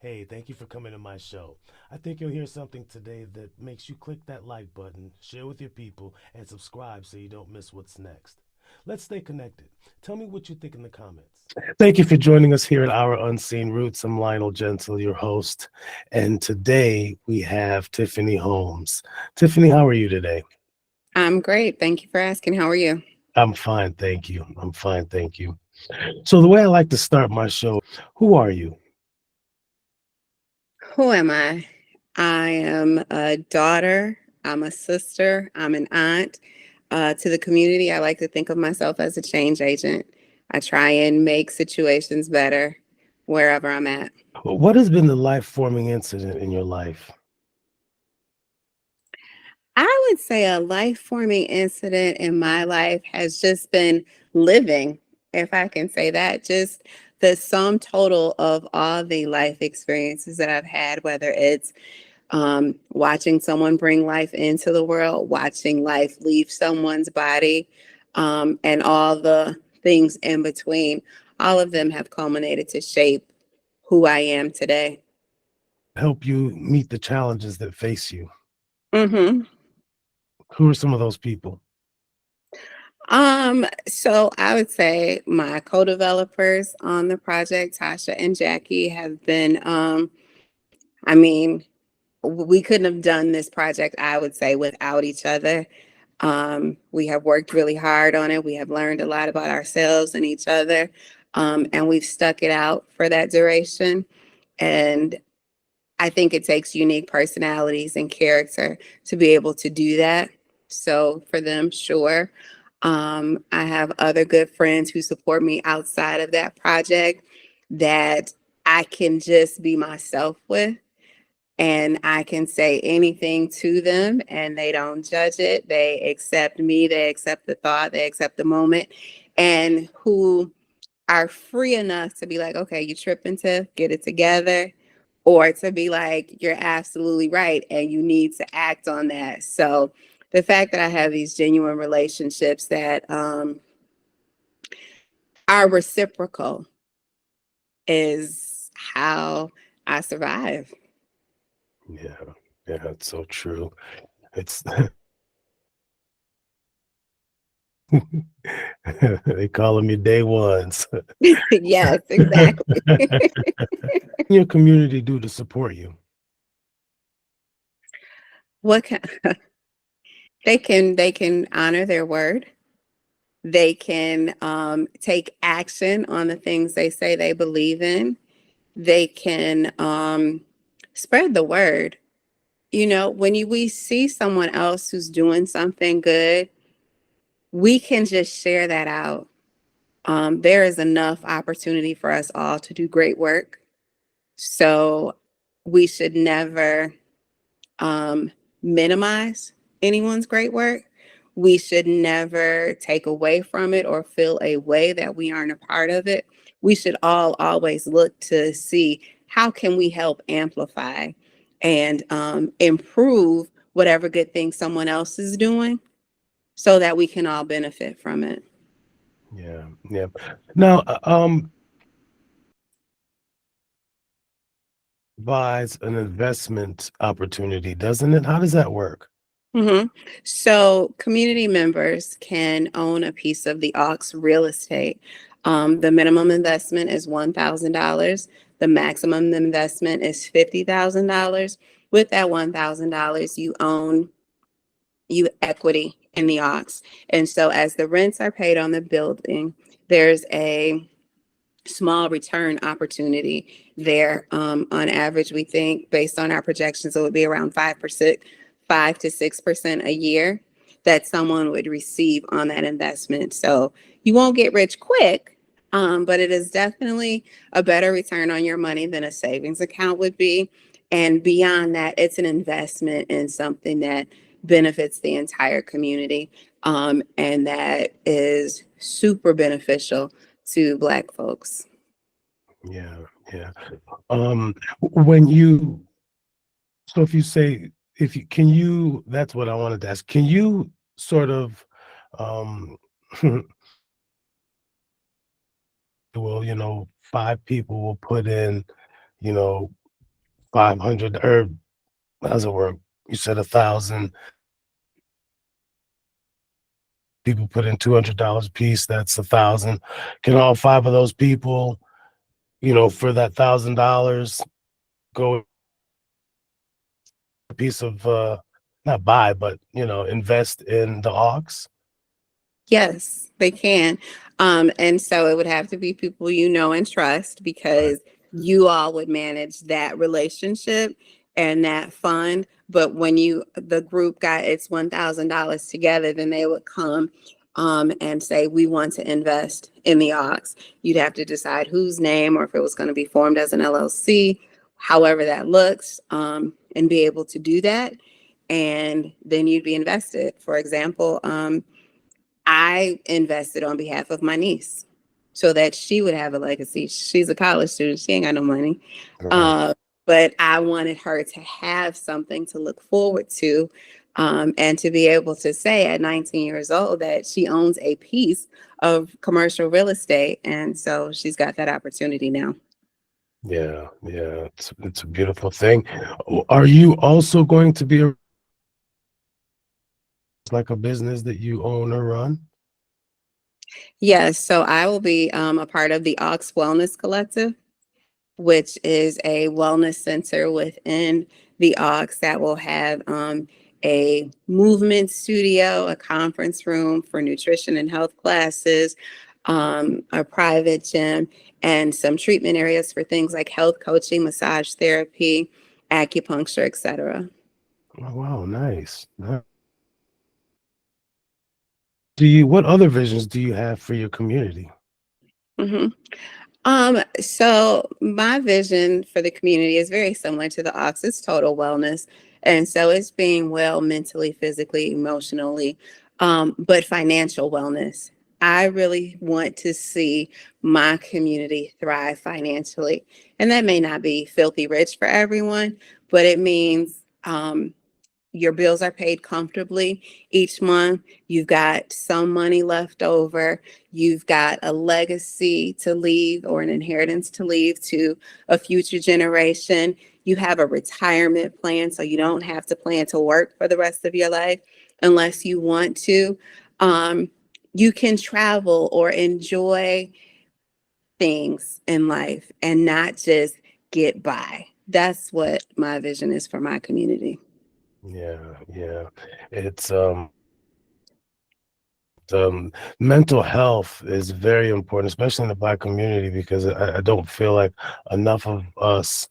Hey, thank you for coming to my show. I think you'll hear something today that makes you click that like button, share with your people, and subscribe so you don't miss what's next. Let's stay connected. Tell me what you think in the comments. Thank you for joining us here at Our Unseen Roots. I'm Lionel Gentle, your host. And today we have Tiffani Holmes. Tiffani, how are you today? I'm great. Thank you for asking. How are you? I'm fine, thank you. I'm fine, thank you. So, the way I like to start my show, who are you? Who am I? I am a daughter. I'm a sister. I'm an aunt. To the community, I like to think of myself as a change agent. I try and make situations better wherever I'm at. What has been the life forming incident in your life? I would say a life forming incident in my life has just been living, if I can say that, just the sum total of all the life experiences that I've had, whether it's watching someone bring life into the world, watching life leave someone's body, and all the things in between. All of them have culminated to shape who I am today. Help you meet the challenges that face you? hmm Who are some of those people? so I would say my co-developers on the project, Tasha and Jackie, have been, I mean, we couldn't have done this project, I would say, without each other. We have worked really hard on it. We have learned a lot about ourselves and each other. And we've stuck it out for that duration. And I think it takes unique personalities and character to be able to do that. So for them, sure. I have other good friends who support me outside of that project that I can just be myself with, and I can say anything to them and they don't judge it. They accept me, they accept the thought, they accept the moment, and who are free enough to be like, okay, you tripping, to get it together, or to be like, you're absolutely right and you need to act on that. So the fact that I have these genuine relationships that are reciprocal is how I survive. Yeah, yeah, it's so true. It's they calling me day ones. Yes, exactly. Your community do to support you? What can they can honor their word. They can take action on the things they say they believe in. They can spread the word. You know, when we see someone else who's doing something good, we can just share that out. There is enough opportunity for us all to do great work. So we should never um, minimize anyone's great work. We should never take away from it or feel a way that we aren't a part of it. We should all always look to see how can we help amplify and improve whatever good thing someone else is doing so that we can all benefit from it. Yeah, yeah. Now, buys an investment opportunity, doesn't it? How does that work? hmm So, community members can own a piece of the Ox real estate. The minimum investment is $1,000. The maximum investment is $50,000. With that $1,000, you equity in the Ox. And so, as the rents are paid on the building, there's a small return opportunity there. On average, we think based on our projections, it would be around 5%, 5 to 6% a year that someone would receive on that investment. So you won't get rich quick, but it is definitely a better return on your money than a savings account would be. And beyond that, it's an investment in something that benefits the entire community, and that is super beneficial to Black folks. Yeah, yeah. When you so if you say if you can you that's what I wanted to ask. Can you sort of um well, five people will put in, you know 500, or how does it work? You said 1,000 people put in $200 a piece. That's 1,000. Can all five of those people, for that $1,000, go a piece of not buy, but invest in the Hawks? Yes, they can. And so it would have to be people you know and trust Right. because you all would manage that relationship and that fund. But when the group got its $1,000 together, then they would come and say, we want to invest in the Ox. You'd have to decide whose name or if it was going to be formed as an LLC, however that looks, and be able to do that. And then you'd be invested. For example, I invested on behalf of my niece so that she would have a legacy. She's a college student. She ain't got no money. Right. Uh, but I wanted her to have something to look forward to, and to be able to say at 19 years old that she owns a piece of commercial real estate. And so she's got that opportunity now. Yeah, yeah, it's a beautiful thing. Are you also going to be like a business that you own or run? Yes, so I will be a part of the Ox Wellness Collective, which is a wellness center within the Ox that will have a movement studio, a conference room for nutrition and health classes, a private gym, and some treatment areas for things like health coaching, massage therapy, acupuncture, etc. Oh, wow, nice. What other visions do you have for your community? So my vision for the community is very similar to the Ox. It's total wellness. And so it's being well mentally, physically, emotionally, but financial wellness. I really want to see my community thrive financially. And that may not be filthy rich for everyone, but it means your bills are paid comfortably each month. You've got some money left over. You've got a legacy to leave or an inheritance to leave to a future generation. You have a retirement plan, so you don't have to plan to work for the rest of your life unless you want to. Um, you can travel or enjoy things in life and not just get by. That's what my vision is for my community. Yeah, yeah. It's mental health is very important, especially in the Black community, because I don't feel like enough of us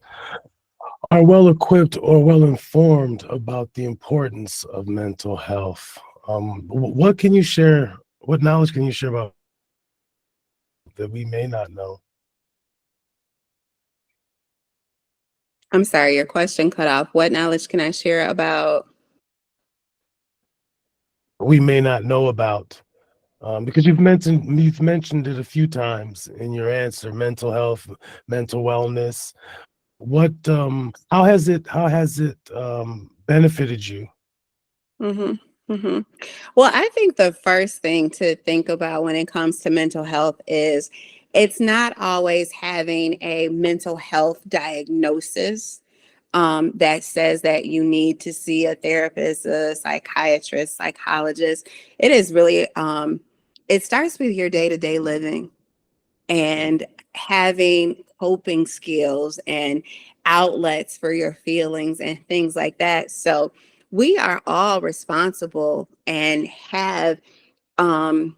are well equipped or well informed about the importance of mental health. What can you share? What knowledge can you share about that we may not know? I'm sorry, your question cut off. What knowledge can I share about? We may not know about, because you've mentioned it a few times in your answer: mental health, mental wellness. How has it benefited you? hmm hmm Well, I think the first thing to think about when it comes to mental health is it's not always having a mental health diagnosis that says that you need to see a therapist, a psychiatrist, psychologist. It is really, it starts with your day to day living and having coping skills and outlets for your feelings and things like that. So we are all responsible and have um,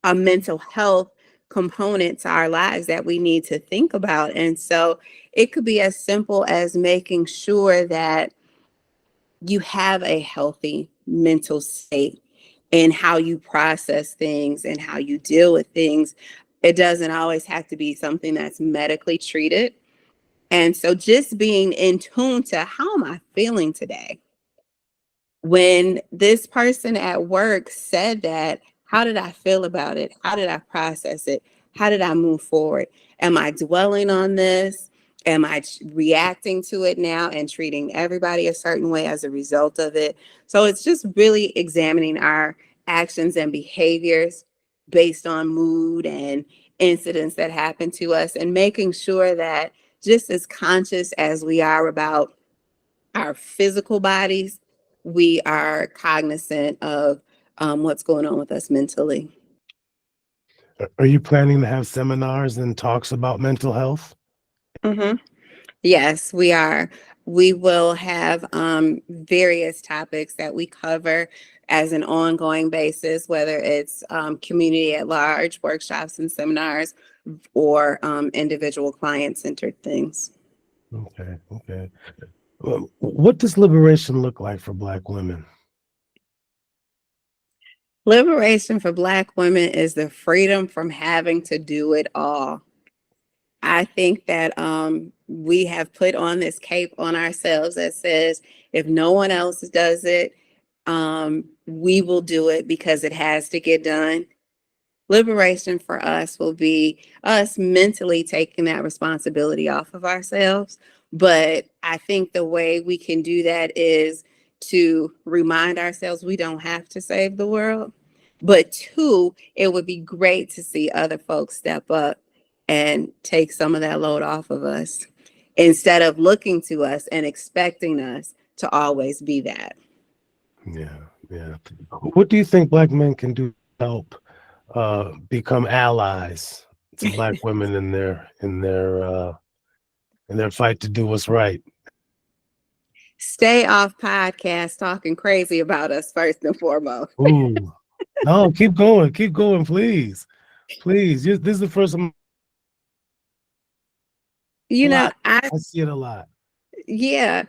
a mental health component to our lives that we need to think about. And so it could be as simple as making sure that you have a healthy mental state in how you process things and how you deal with things. It doesn't always have to be something that's medically treated. And so just being in tune to how am I feeling today? When this person at work said that, how did I feel about it? How did I process it? How did I move forward? Am I dwelling on this? Am I reacting to it now and treating everybody a certain way as a result of it? So it's just really examining our actions and behaviors based on mood and incidents that happen to us and making sure that just as conscious as we are about our physical bodies, we are cognizant of what's going on with us mentally. Are you planning to have seminars and talks about mental health? Hmm. Yes, we are. We will have various topics that we cover as an ongoing basis, whether it's community at large, workshops and seminars, or individual client centered things. Okay, okay. What does liberation look like for Black women? Liberation for Black women is the freedom from having to do it all. I think that we have put on this cape on ourselves that says if no one else does it, we will do it because it has to get done. Liberation for us will be us mentally taking that responsibility off of ourselves. But I think the way we can do that is to remind ourselves we don't have to save the world. But two, it would be great to see other folks step up and take some of that load off of us instead of looking to us and expecting us to always be that. Yeah, yeah. What do you think Black men can do to help become allies to Black women in their fight to do what's right? Stay off podcast talking crazy about us first and foremost. Ooh, no, keep going, please, please. This is the first time a You know, lot. I see it a lot. yeah,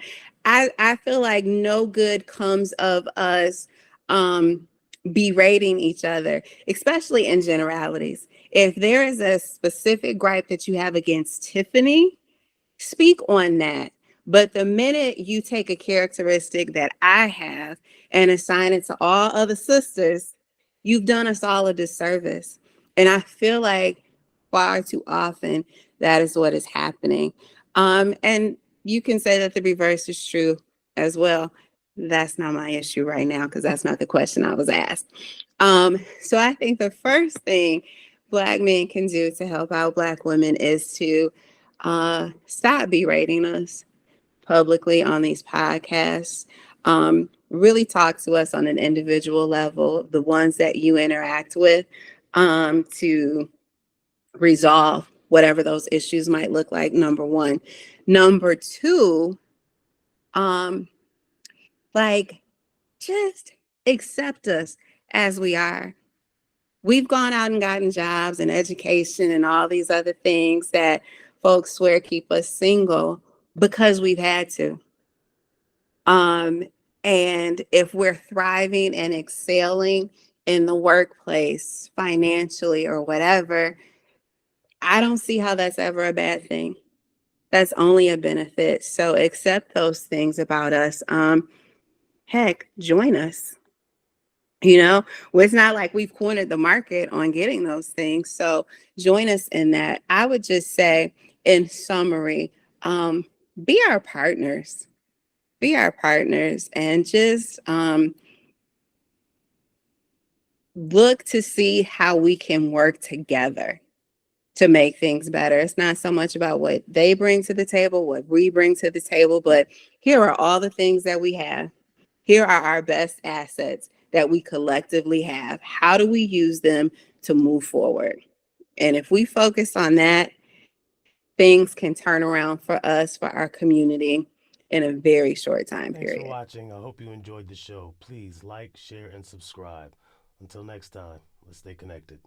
I feel like no good comes of us um berating each other, especially in generalities. If there is a specific gripe that you have against Tiffany, speak on that. But the minute you take a characteristic that I have and assign it to all other sisters, you've done us all a disservice. And I feel like far too often that is what is happening. And you can say that the reverse is true as well. That's not my issue right now because that's not the question I was asked. So I think the first thing Black men can do to help out Black women is to stop berating us publicly on these podcasts. Really talk to us on an individual level, the ones that you interact with, to resolve whatever those issues might look like. Number one. Number two, um, like just accept us as we are. We've gone out and gotten jobs and education and all these other things that folks swear keep us single because we've had to. Um, and if we're thriving and excelling in the workplace financially or whatever, I don't see how that's ever a bad thing. That's only a benefit. So accept those things about us. Heck, join us. You know, well, it's not like we've cornered the market on getting those things. So join us in that. I would just say, in summary, be our partners. Be our partners and just look to see how we can work together to make things better. It's not so much about what they bring to the table, what we bring to the table, but here are all the things that we have. Here are our best assets that we collectively have. How do we use them to move forward? And if we focus on that, things can turn around for us, for our community in a very short time Thanks for period. watching. I hope you enjoyed the show. Please like, share, and subscribe. Until next time, let's stay connected.